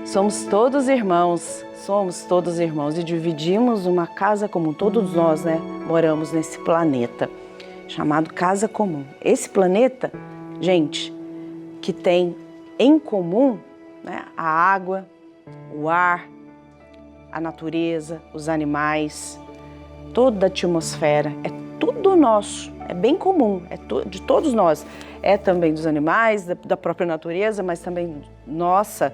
Somos todos irmãos e dividimos uma casa comum. Todos nós, moramos nesse planeta chamado casa comum. Esse planeta, gente, que tem em comum, a água, o ar, a natureza, os animais, toda a atmosfera, é tudo nosso, é bem comum, de todos nós. É também dos animais, da própria natureza, mas também nossa,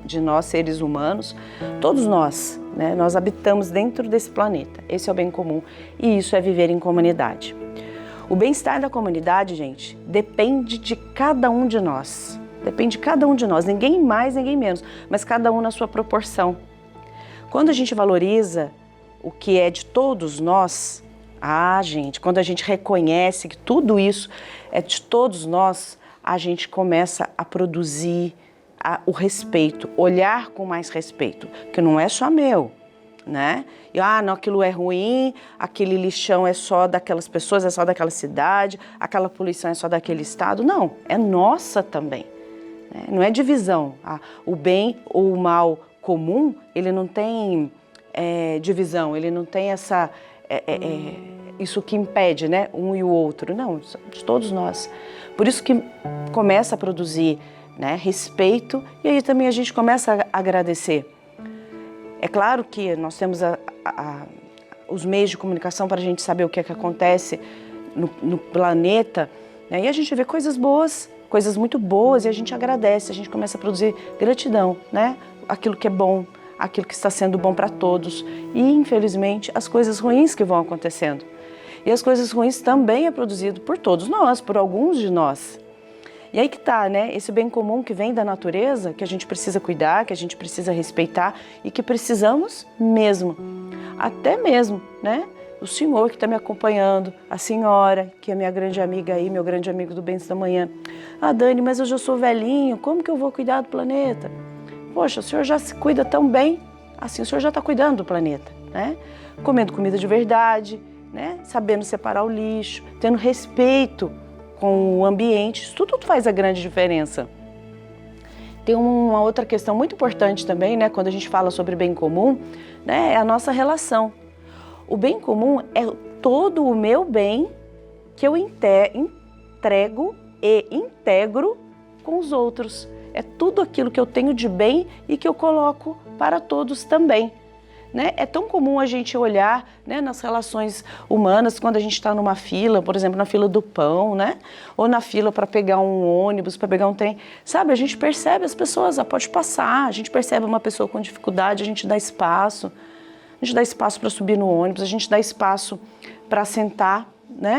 de nós seres humanos. Todos nós, nós habitamos dentro desse planeta. Esse é o bem comum e isso é viver em comunidade. O bem-estar da comunidade, gente, depende de cada um de nós. Depende de cada um de nós, ninguém mais, ninguém menos, mas cada um na sua proporção. Quando a gente valoriza o que é de todos nós, gente, quando a gente reconhece que tudo isso é de todos nós, a gente começa a produzir o respeito, olhar com mais respeito, que não é só meu, E, não, aquilo é ruim, aquele lixão é só daquelas pessoas, é só daquela cidade, aquela poluição é só daquele estado. Não, é nossa também. Não é divisão. O bem ou o mal comum, ele não tem divisão, ele não tem essa... isso que impede, um e o outro. Não, de todos nós. Por isso que começa a produzir respeito e aí também a gente começa a agradecer. É claro que nós temos os meios de comunicação para a gente saber o que é que acontece no planeta, e a gente vê coisas boas, coisas muito boas, e a gente agradece, a gente começa a produzir gratidão, aquilo que é bom, aquilo que está sendo bom para todos e, infelizmente, as coisas ruins que vão acontecendo. E as coisas ruins também é produzido por todos nós, por alguns de nós. E aí que está, esse bem comum que vem da natureza, que a gente precisa cuidar, que a gente precisa respeitar e que precisamos mesmo. Até mesmo, o senhor que está me acompanhando, a senhora, que é minha grande amiga aí, meu grande amigo do Bênção da Manhã. Dani, mas eu já sou velhinho, como que eu vou cuidar do planeta? Poxa, o senhor já se cuida tão bem, assim o senhor já está cuidando do planeta, Comendo comida de verdade, sabendo separar o lixo, tendo respeito com o ambiente, isso tudo faz a grande diferença. Tem uma outra questão muito importante também, quando a gente fala sobre bem comum, é a nossa relação. O bem comum é todo o meu bem que eu entrego e integro com os outros. É tudo aquilo que eu tenho de bem e que eu coloco para todos também. É tão comum a gente olhar nas relações humanas, quando a gente está numa fila, por exemplo, na fila do pão, ou na fila para pegar um ônibus, para pegar um trem. Sabe, a gente percebe as pessoas, pode passar, a gente percebe uma pessoa com dificuldade, a gente dá espaço. A gente dá espaço para subir no ônibus, a gente dá espaço para sentar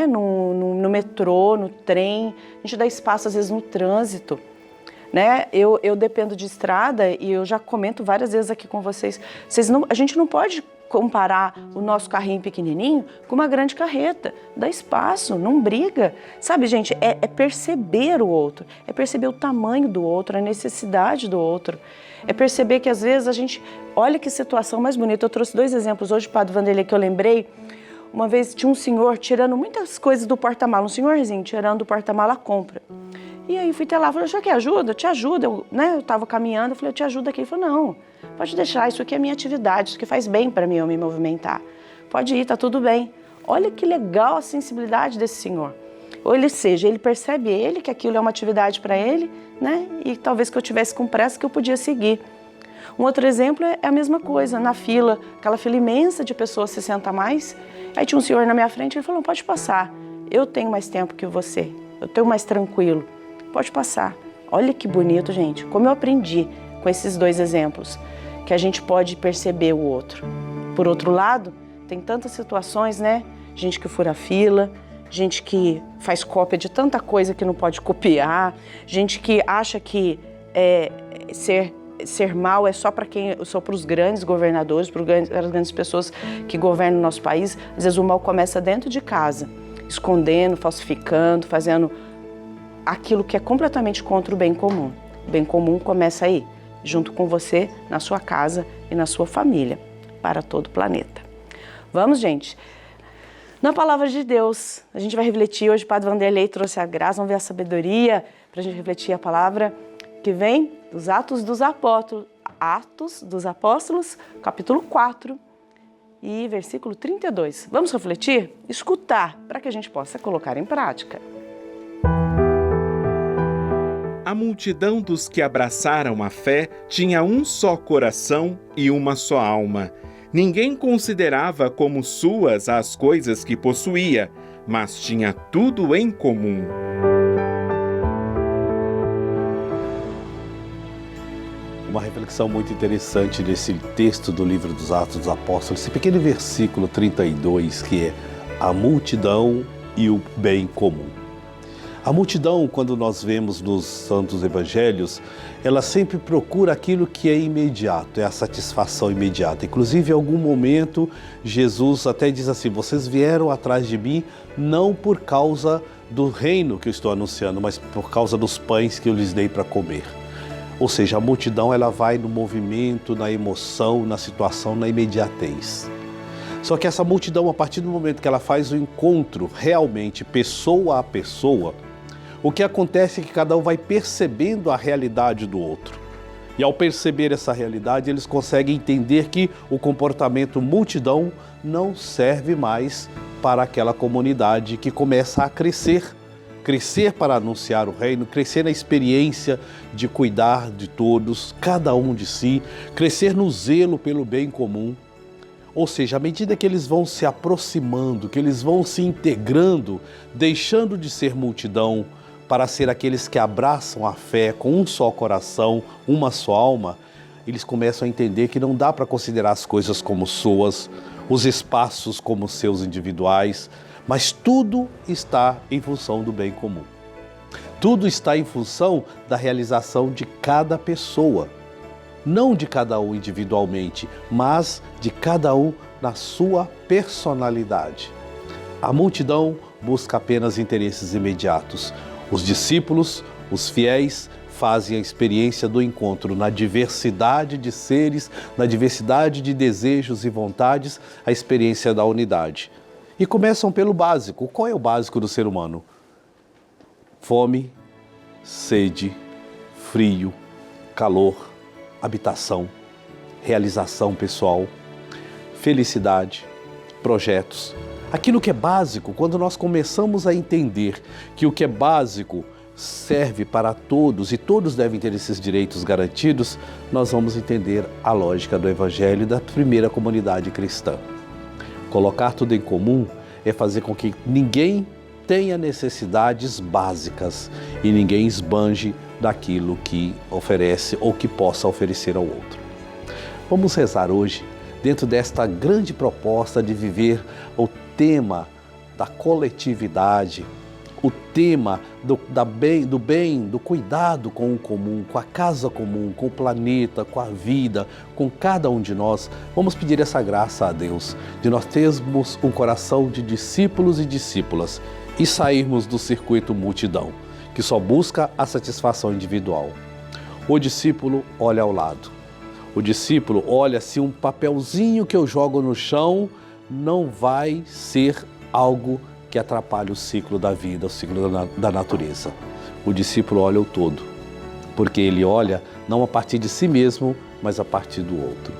no metrô, no trem, a gente dá espaço às vezes no trânsito. Eu dependo de estrada e eu já comento várias vezes aqui com vocês. A gente não pode comparar o nosso carrinho pequenininho com uma grande carreta. Dá espaço, não briga. Sabe, gente, é perceber o outro, é perceber o tamanho do outro, a necessidade do outro. É perceber que às vezes a gente... Olha que situação mais bonita. Eu trouxe 2 exemplos hoje, Padre Vanderlei, que eu lembrei. Uma vez tinha um senhor tirando muitas coisas do porta-mala, um senhorzinho tirando do porta-mala a compra. E aí fui até lá, falei, já quer ajuda? Eu te ajudo. Eu estava caminhando, eu falei, eu te ajudo aqui. Ele falou, não, pode deixar, isso aqui é minha atividade, isso aqui faz bem para mim eu me movimentar. Pode ir, tá tudo bem. Olha que legal a sensibilidade desse senhor. Ou ele percebe que aquilo é uma atividade para ele, e talvez que eu tivesse com pressa que eu podia seguir. Um outro exemplo é a mesma coisa, na fila, aquela fila imensa de pessoas, 60 a mais. Aí tinha um senhor na minha frente, ele falou, pode passar, eu tenho mais tempo que você, eu tenho mais tranquilo. Pode passar. Olha que bonito, gente. Como eu aprendi com esses 2 exemplos, que a gente pode perceber o outro. Por outro lado, tem tantas situações, Gente que fura fila, gente que faz cópia de tanta coisa que não pode copiar, gente que acha que ser mal é só para os grandes governadores, para as grandes pessoas que governam o nosso país. Às vezes o mal começa dentro de casa, escondendo, falsificando, fazendo aquilo que é completamente contra o bem comum. O bem comum começa aí, junto com você, na sua casa e na sua família, para todo o planeta. Vamos, gente? Na palavra de Deus, a gente vai refletir hoje, o Padre Vanderlei trouxe a graça, vamos ver a sabedoria para a gente refletir a palavra que vem dos Atos dos Apóstolos, capítulo 4 e versículo 32. Vamos refletir? Escutar, para que a gente possa colocar em prática. A multidão dos que abraçaram a fé tinha um só coração e uma só alma. Ninguém considerava como suas as coisas que possuía, mas tinha tudo em comum. Uma reflexão muito interessante desse texto do livro dos Atos dos Apóstolos, esse pequeno versículo 32, que é a multidão e o bem comum. A multidão, quando nós vemos nos santos evangelhos, ela sempre procura aquilo que é imediato, é a satisfação imediata. Inclusive, em algum momento, Jesus até diz assim: vocês vieram atrás de mim não por causa do reino que eu estou anunciando, mas por causa dos pães que eu lhes dei para comer. Ou seja, a multidão ela vai no movimento, na emoção, na situação, na imediatez. Só que essa multidão, a partir do momento que ela faz o encontro realmente pessoa a pessoa, o que acontece é que cada um vai percebendo a realidade do outro. E ao perceber essa realidade, eles conseguem entender que o comportamento multidão não serve mais para aquela comunidade que começa a crescer. Crescer para anunciar o reino, crescer na experiência de cuidar de todos, cada um de si, crescer no zelo pelo bem comum. Ou seja, à medida que eles vão se aproximando, que eles vão se integrando, deixando de ser multidão para ser aqueles que abraçam a fé com um só coração, uma só alma, eles começam a entender que não dá para considerar as coisas como suas, os espaços como seus individuais, mas tudo está em função do bem comum. Tudo está em função da realização de cada pessoa. Não de cada um individualmente, mas de cada um na sua personalidade. A multidão busca apenas interesses imediatos. Os discípulos, os fiéis, fazem a experiência do encontro na diversidade de seres, na diversidade de desejos e vontades, a experiência da unidade. E começam pelo básico. Qual é o básico do ser humano? Fome, sede, frio, calor, habitação, realização pessoal, felicidade, projetos. Aquilo que é básico, quando nós começamos a entender que o que é básico serve para todos e todos devem ter esses direitos garantidos, nós vamos entender a lógica do Evangelho e da primeira comunidade cristã. Colocar tudo em comum é fazer com que ninguém tenha necessidades básicas e ninguém esbanje daquilo que oferece ou que possa oferecer ao outro. Vamos rezar hoje dentro desta grande proposta de viver o tema da coletividade, o tema do bem, do cuidado com o comum, com a casa comum, com o planeta, com a vida, com cada um de nós. Vamos pedir essa graça a Deus, de nós termos um coração de discípulos e discípulas e sairmos do circuito multidão, que só busca a satisfação individual. O discípulo olha ao lado. O discípulo olha se um papelzinho que eu jogo no chão não vai ser algo que atrapalhe o ciclo da vida, o ciclo da natureza. O discípulo olha o todo, porque ele olha não a partir de si mesmo, mas a partir do outro.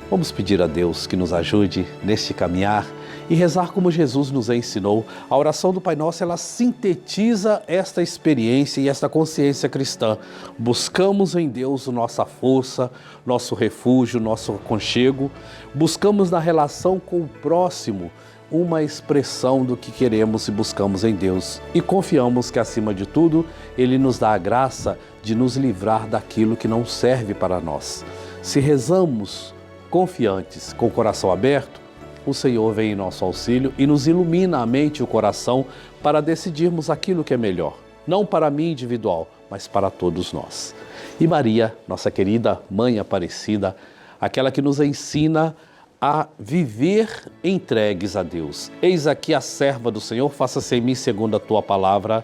Vamos pedir a Deus que nos ajude neste caminhar e rezar como Jesus nos ensinou. A oração do Pai Nosso, ela sintetiza esta experiência e esta consciência cristã. Buscamos em Deus nossa força, nosso refúgio, nosso aconchego. Buscamos na relação com o próximo uma expressão do que queremos e buscamos em Deus. E confiamos que, acima de tudo, Ele nos dá a graça de nos livrar daquilo que não serve para nós. Se rezamos confiantes, com o coração aberto, o Senhor vem em nosso auxílio e nos ilumina a mente e o coração para decidirmos aquilo que é melhor, não para mim individual, mas para todos nós. E Maria, nossa querida Mãe Aparecida, aquela que nos ensina a viver entregues a Deus. Eis aqui a serva do Senhor, faça-se em mim segundo a tua palavra.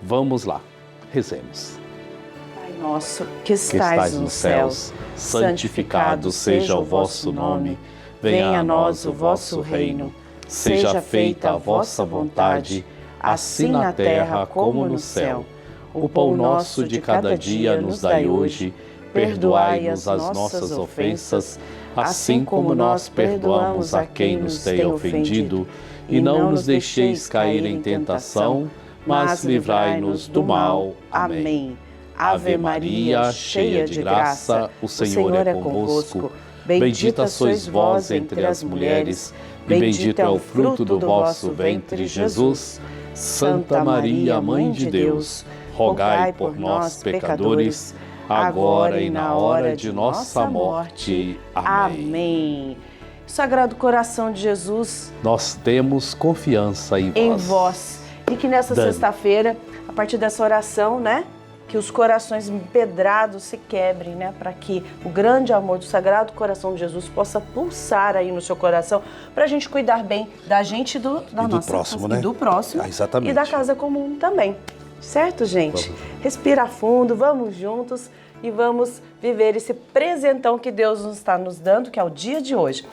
Vamos lá, rezemos. Pai nosso, que estais nos céus, santificado seja o vosso nome. Venha a nós o vosso reino. Seja feita a vossa vontade, assim na terra como no céu. O pão nosso de cada dia nos dai hoje. Perdoai-nos as nossas ofensas, assim como nós perdoamos a quem nos tem ofendido. E não nos deixeis cair em tentação, mas livrai-nos do mal. Amém. Ave Maria, cheia de graça, o Senhor é convosco. Bendita sois vós entre as mulheres, e bendito é o fruto do vosso ventre, Jesus. Santa Maria, Mãe de Deus, rogai por nós, pecadores, agora e na hora de nossa morte. Amém. Sagrado coração de Jesus, nós temos confiança em vós. E que nessa sexta-feira, a partir dessa oração, né, que os corações empedrados se quebrem, né, para que o grande amor do Sagrado Coração de Jesus possa pulsar aí no seu coração, para a gente cuidar bem da gente e do próximo, casa, né? E do próximo, exatamente. E da casa comum também. Certo, gente? Vamos. Respira fundo, vamos juntos e vamos viver esse presentão que Deus nos está nos dando, que é o dia de hoje.